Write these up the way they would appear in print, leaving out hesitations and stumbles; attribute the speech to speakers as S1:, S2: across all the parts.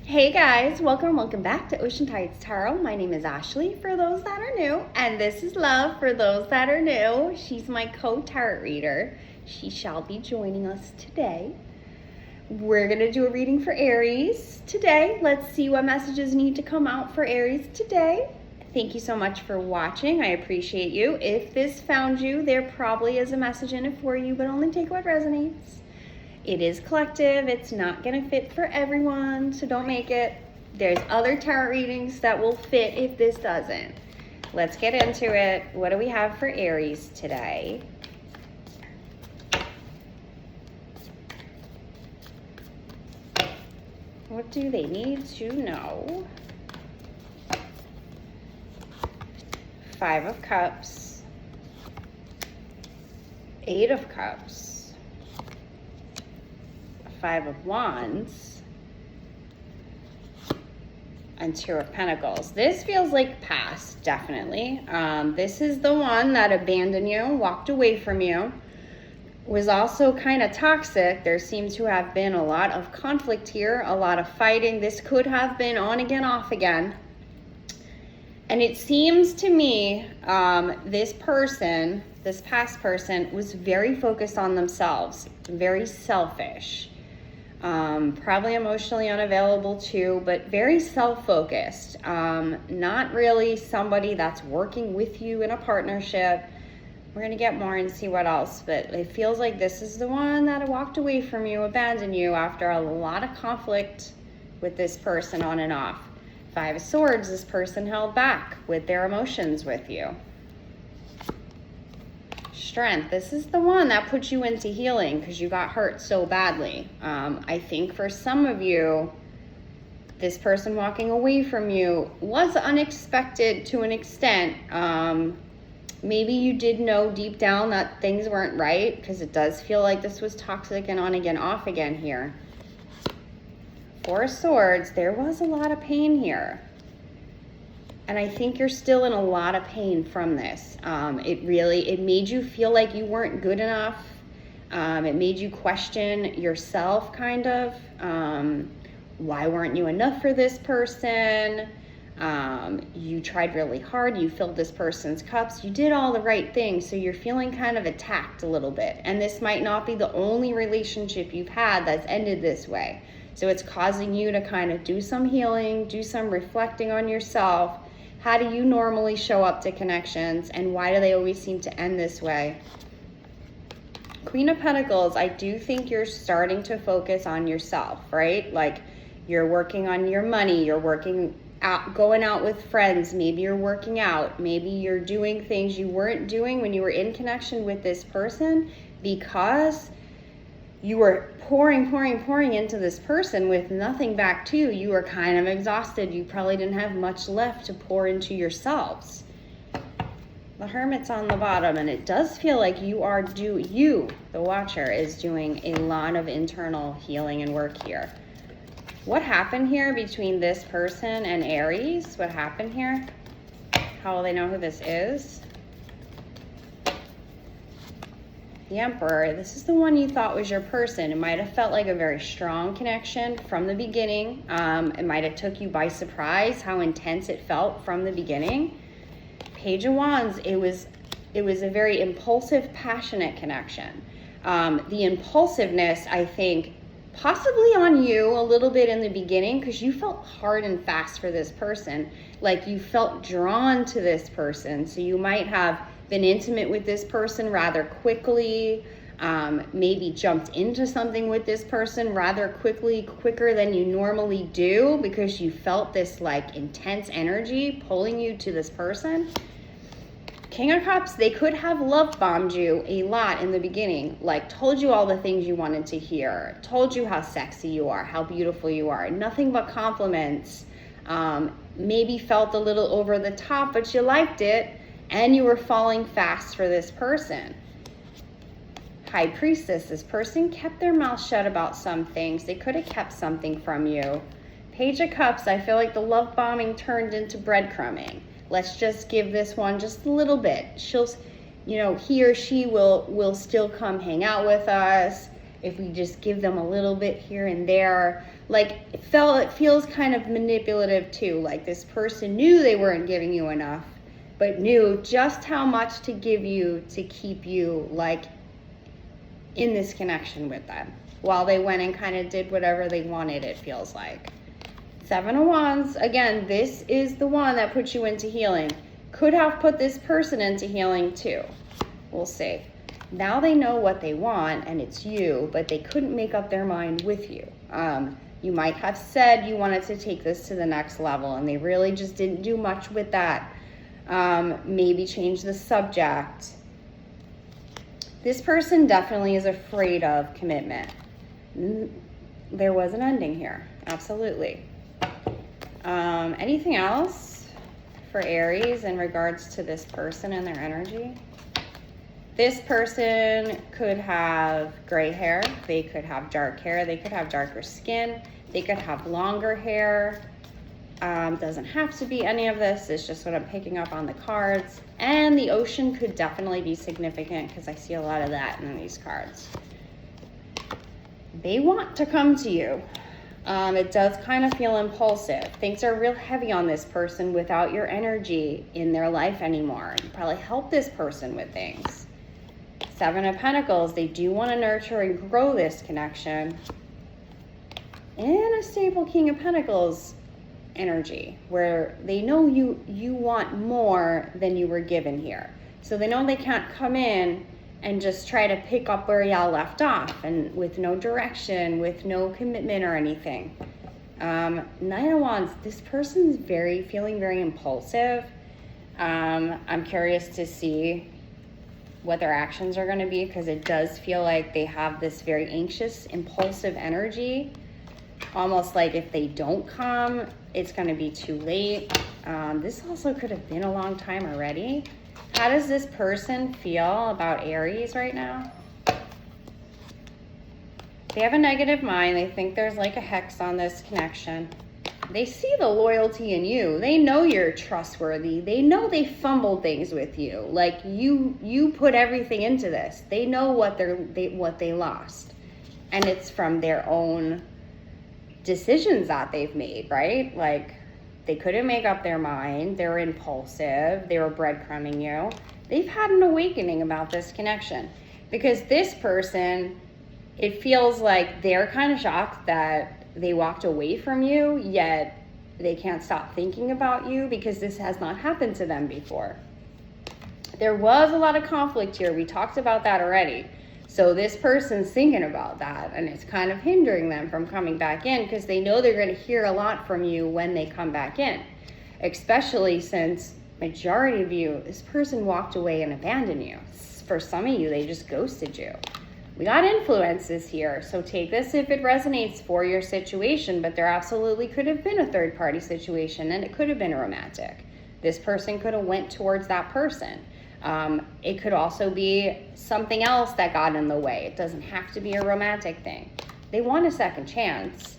S1: Hey guys, welcome back to Ocean Tides Tarot. My name is Ashley for those that are new, and this is Love for those that are new. She's my co-tarot reader. She shall be joining us today. We're gonna do a reading for Aries today. Let's see what messages need to come out for Aries today. Thank you so much for watching. I appreciate you. If this found you, there probably is a message in it for you, but only take what resonates. It is collective. It's not going to fit for everyone, so don't make it. There's other tarot readings that will fit if this doesn't. Let's get into it. What do we have for Aries today? What do they need to know? Five of Cups, Eight of Cups, Five of Wands, and Two of Pentacles. This feels like past, definitely. This is the one that abandoned you, walked away from you, was also kind of toxic. There seems to have been a lot of conflict here, a lot of fighting. This could have been on again, off again. And it seems to me this person, this past person, was very focused on themselves, very selfish. Probably emotionally unavailable too, but very self-focused. Not really somebody that's working with you in a partnership. We're gonna get more and see what else, but it feels like this is the one that walked away from you, abandoned you after a lot of conflict with this person on and off. Five of Swords, this person held back with their emotions with you. Strength, this is the one that put you into healing because you got hurt so badly. I think for some of you, this person walking away from you was unexpected to an extent. Maybe you did know deep down that things weren't right, because it does feel like this was toxic and on again, off again here. Four of Swords, there was a lot of pain here. And I think you're still in a lot of pain from this. It made you feel like you weren't good enough. It made you question yourself, kind of. Why weren't you enough for this person? You tried really hard. You filled this person's cups. You did all the right things. So you're feeling kind of attacked a little bit. And this might not be the only relationship you've had that's ended this way. So it's causing you to kind of do some healing, do some reflecting on yourself. How do you normally show up to connections, and why do they always seem to end this way? Queen of Pentacles, I do think you're starting to focus on yourself, right? Like you're working on your money, you're working out, going out with friends, maybe you're working out, maybe you're doing things you weren't doing when you were in connection with this person because you were pouring into this person with nothing back to you. You were kind of exhausted. You probably didn't have much left to pour into yourselves. The Hermit's on the bottom, and it does feel like you, the watcher, is doing a lot of internal healing and work here. What happened here between this person and Aries? What happened here? How will they know who this is? The Emperor, this is the one you thought was your person. It might have felt like a very strong connection from the beginning. It might have took you by surprise how intense it felt from the beginning. Page of Wands, it was a very impulsive, passionate connection. The impulsiveness, I think, possibly on you a little bit in the beginning, because you felt hard and fast for this person. Like you felt drawn to this person. So you might have been intimate with this person rather quickly, maybe jumped into something with this person rather quickly, quicker than you normally do, because you felt this like intense energy pulling you to this person. King of Cups, they could have love bombed you a lot in the beginning, like told you all the things you wanted to hear, told you how sexy you are, how beautiful you are, nothing but compliments, maybe felt a little over the top, but you liked it. And you were falling fast for this person. High Priestess, this person kept their mouth shut about some things. They could have kept something from you. Page of Cups, I feel like the love bombing turned into breadcrumbing. Let's just give this one just a little bit. She'll, he or she will still come hang out with us if we just give them a little bit here and there. Like it feels kind of manipulative too. Like this person knew they weren't giving you enough, but knew just how much to give you to keep you like in this connection with them, while they went and kind of did whatever they wanted, it feels like. 7 of Wands, again, this is the one that puts you into healing. Could have put this person into healing too. We'll see. Now they know what they want and it's you, but they couldn't make up their mind with you. You might have said you wanted to take this to the next level and they really just didn't do much with that. Maybe change the subject. This person definitely is afraid of commitment. There was an ending here, absolutely. Anything else for Aries in regards to this person and their energy? This person could have gray hair, they could have dark hair, they could have darker skin, they could have longer hair. Doesn't have to be any of this, it's just what I'm picking up on the cards. And the ocean could definitely be significant because I see a lot of that in these cards. They want to come to you. It does kind of feel impulsive. Things are real heavy on this person without your energy in their life anymore. You probably help this person with things. 7 of Pentacles, they do want to nurture and grow this connection. And a stable King of Pentacles energy, where they know you want more than you were given here. So they know they can't come in and just try to pick up where y'all left off, and with no direction, with no commitment or anything. 9 of Wands, this person's feeling very impulsive. I'm curious to see what their actions are going to be, because it does feel like they have this very anxious, impulsive energy. Almost like if they don't come, it's going to be too late. This also could have been a long time already. How does this person feel about Aries right now? They have a negative mind. They think there's like a hex on this connection. They see the loyalty in you. They know you're trustworthy. They know they fumbled things with you. Like you put everything into this. They know what they lost. And it's from their own decisions that they've made, right? Like they couldn't make up their mind. They were impulsive. They were breadcrumbing you. They've had an awakening about this connection, because this person, it feels like they're kind of shocked that they walked away from you, yet they can't stop thinking about you because this has not happened to them before. There was a lot of conflict here. We talked about that already. So this person's thinking about that, and it's kind of hindering them from coming back in, because they know they're going to hear a lot from you when they come back in, especially since majority of you, this person walked away and abandoned you. For some of you, they just ghosted you. We got influences here, so take this if it resonates for your situation, but there absolutely could have been a third-party situation, and it could have been a romantic. This person could have went towards that person. It could also be something else that got in the way. It doesn't have to be a romantic thing. They want a second chance.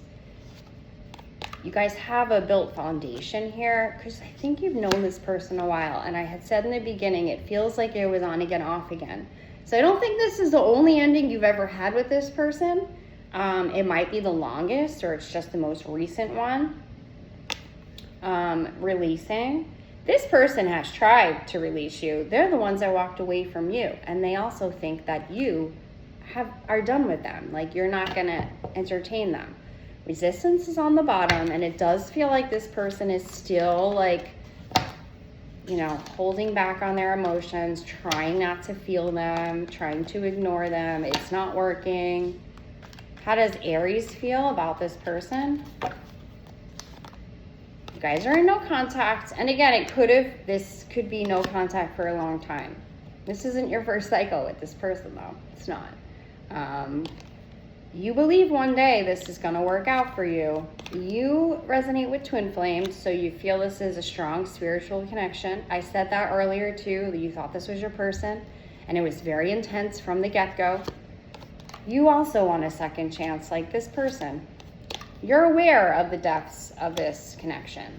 S1: You guys have a built foundation here, because I think you've known this person a while. And I had said in the beginning, it feels like it was on again, off again. So I don't think this is the only ending you've ever had with this person. It might be the longest, or it's just the most recent one. Releasing. This person has tried to release you. They're the ones that walked away from you. And they also think that you are done with them. Like you're not going to entertain them. Resistance is on the bottom. And it does feel like this person is still like, you know, holding back on their emotions, trying not to feel them, trying to ignore them. It's not working. How does Aries feel about this person? You guys are in no contact. And again, this could be no contact for a long time. This isn't your first cycle with this person though. It's not. You believe one day this is going to work out for you. You resonate with twin flames, so you feel this is a strong spiritual connection. I said that earlier too, that you thought this was your person, and it was very intense from the get-go. You also want a second chance like this person. You're aware of the depths of this connection.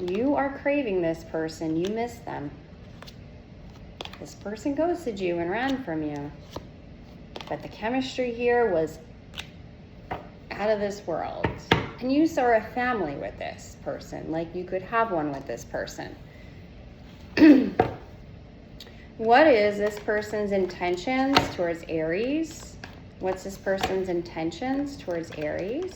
S1: You are craving this person. You miss them. This person ghosted you and ran from you. But the chemistry here was out of this world. And you are a family with this person, like you could have one with this person. What is this person's intentions towards Aries? What's this person's intentions towards Aries?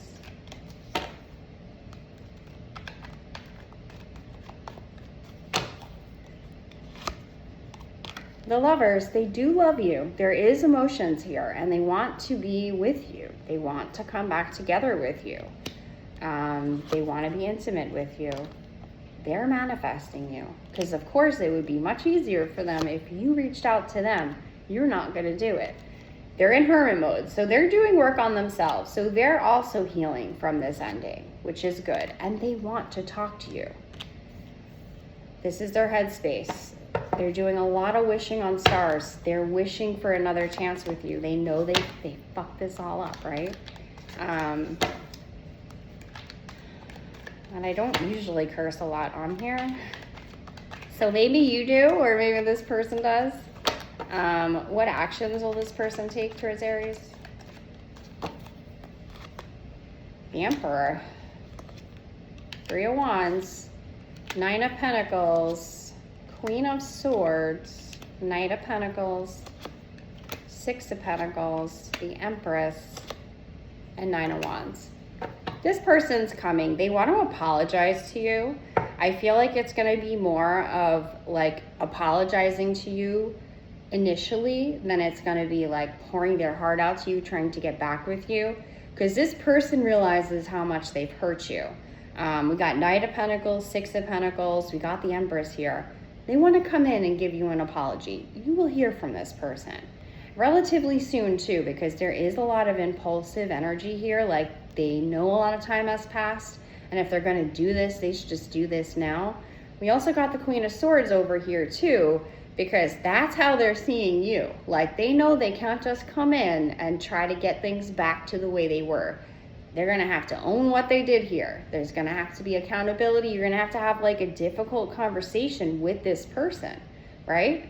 S1: The Lovers, they do love you. There is emotions here, and they want to be with you. They want to come back together with you. They want to be intimate with you. They're manifesting you, because of course it would be much easier for them if you reached out to them. You're not going to do it. They're in hermit mode, so they're doing work on themselves. So they're also healing from this ending, which is good. And they want to talk to you. This is their headspace. They're doing a lot of wishing on stars. They're wishing for another chance with you. They know they fucked this all up, right? And I don't usually curse a lot on here. So maybe you do, or maybe this person does. What actions will this person take towards Aries? The Emperor. 3 of Wands. 9 of Pentacles. Queen of Swords. Knight of Pentacles. 6 of Pentacles. The Empress. And 9 of Wands. This person's coming. They want to apologize to you. I feel like it's going to be more of like apologizing to you initially than it's going to be like pouring their heart out to you, trying to get back with you. Because this person realizes how much they've hurt you. We got Knight of Pentacles, 6 of Pentacles. We got the Empress here. They want to come in and give you an apology. You will hear from this person relatively soon too, because there is a lot of impulsive energy here. Like they know a lot of time has passed, and if they're going to do this, they should just do this now. We also got the Queen of Swords over here too, because that's how they're seeing you. Like they know they can't just come in and try to get things back to the way they were. They're going to have to own what they did here. There's going to have to be accountability. You're going to have like a difficult conversation with this person, right?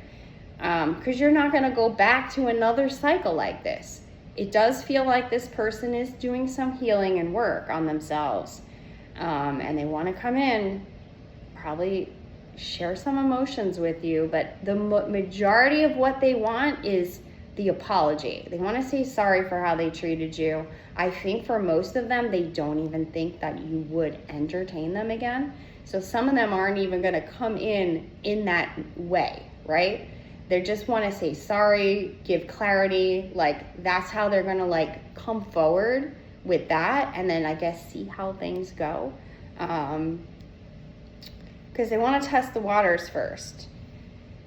S1: Because you're not going to go back to another cycle like this. It does feel like this person is doing some healing and work on themselves. And they want to come in, probably share some emotions with you. But the majority of what they want is the apology. They want to say sorry for how they treated you. I think for most of them, they don't even think that you would entertain them again. So some of them aren't even going to come in that way, right? They just want to say sorry, give clarity. Like that's how they're going to like come forward with that. And then I guess see how things go. Because they want to test the waters first.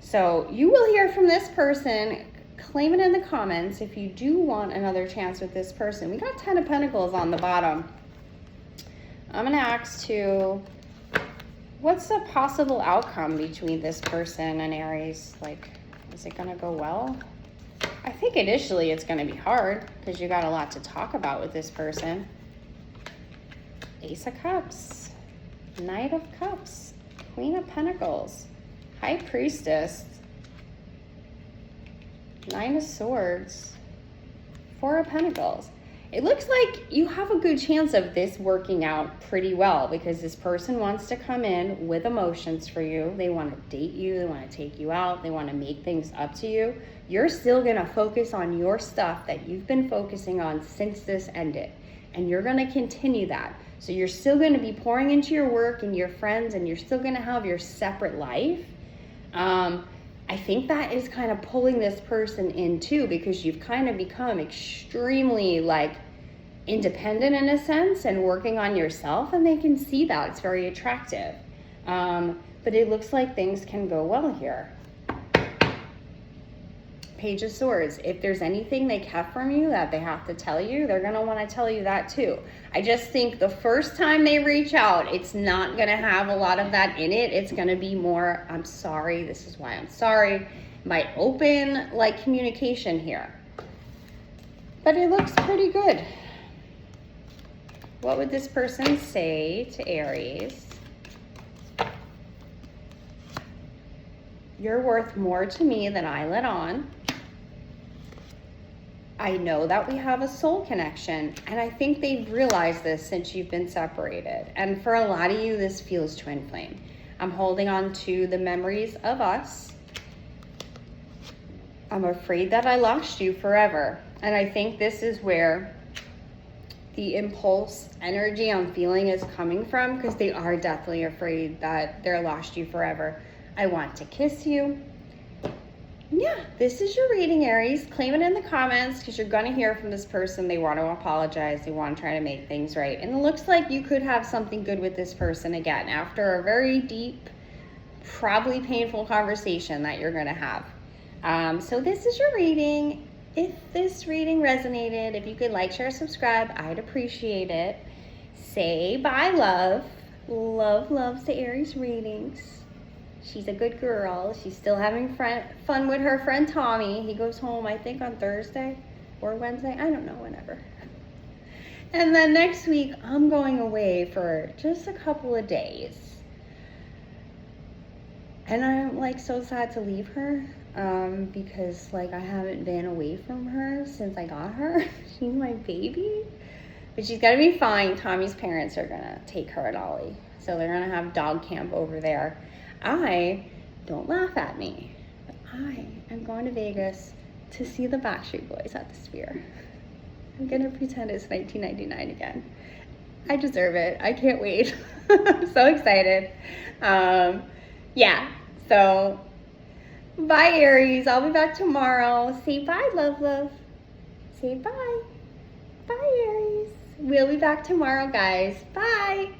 S1: So you will hear from this person. Claim it in the comments if you do want another chance with this person. We got 10 of Pentacles on the bottom. I'm going to ask to, what's the possible outcome between this person and Aries? Like, is it going to go well? I think initially it's going to be hard because you got a lot to talk about with this person. Ace of Cups, Knight of Cups, Queen of Pentacles, High Priestess, 9 of Swords, 4 of Pentacles. It looks like you have a good chance of this working out pretty well because this person wants to come in with emotions for you. They want to date you. They want to take you out. They want to make things up to you. You're still going to focus on your stuff that you've been focusing on since this ended. And you're going to continue that. So you're still going to be pouring into your work and your friends, and you're still going to have your separate life. I think that is kind of pulling this person in too, because you've kind of become extremely like independent in a sense and working on yourself, and they can see that. It's very attractive. But it looks like things can go well here. Page of Swords. If there's anything they kept from you that they have to tell you, they're going to want to tell you that too. I just think the first time they reach out, it's not going to have a lot of that in it. It's going to be more, I'm sorry, this is why I'm sorry. Might open like communication here. But it looks pretty good. What would this person say to Aries? You're worth more to me than I let on. I know that we have a soul connection, and I think they've realized this since you've been separated. And for a lot of you, this feels twin flame. I'm holding on to the memories of us. I'm afraid that I lost you forever. And I think this is where the impulse energy I'm feeling is coming from, because they are deathly afraid that they're lost you forever. I want to kiss you. Yeah, this is your reading, Aries. Claim it in the comments, because you're going to hear from this person. They want to apologize. They want to try to make things right. And it looks like you could have something good with this person again after a very deep, probably painful conversation that you're going to have. So this is your reading. If this reading resonated, if you could like, share, subscribe, I'd appreciate it. Say bye, love. Love loves the Aries readings. She's a good girl. She's still having fun with her friend Tommy. He goes home, I think, on Thursday or Wednesday. I don't know, whenever. And then next week, I'm going away for just a couple of days. And I'm like so sad to leave her because like I haven't been away from her since I got her. She's my baby. But she's gonna be fine. Tommy's parents are gonna take her and Ollie. So they're gonna have dog camp over there. Don't laugh at me, but I am going to Vegas to see the Backstreet Boys at the Sphere. I'm gonna pretend it's 1999 again. I deserve it. I can't wait. I'm so excited. Yeah, so bye, Aries. I'll be back tomorrow. Say bye, love, love. Say bye. Bye, Aries. We'll be back tomorrow, guys. Bye.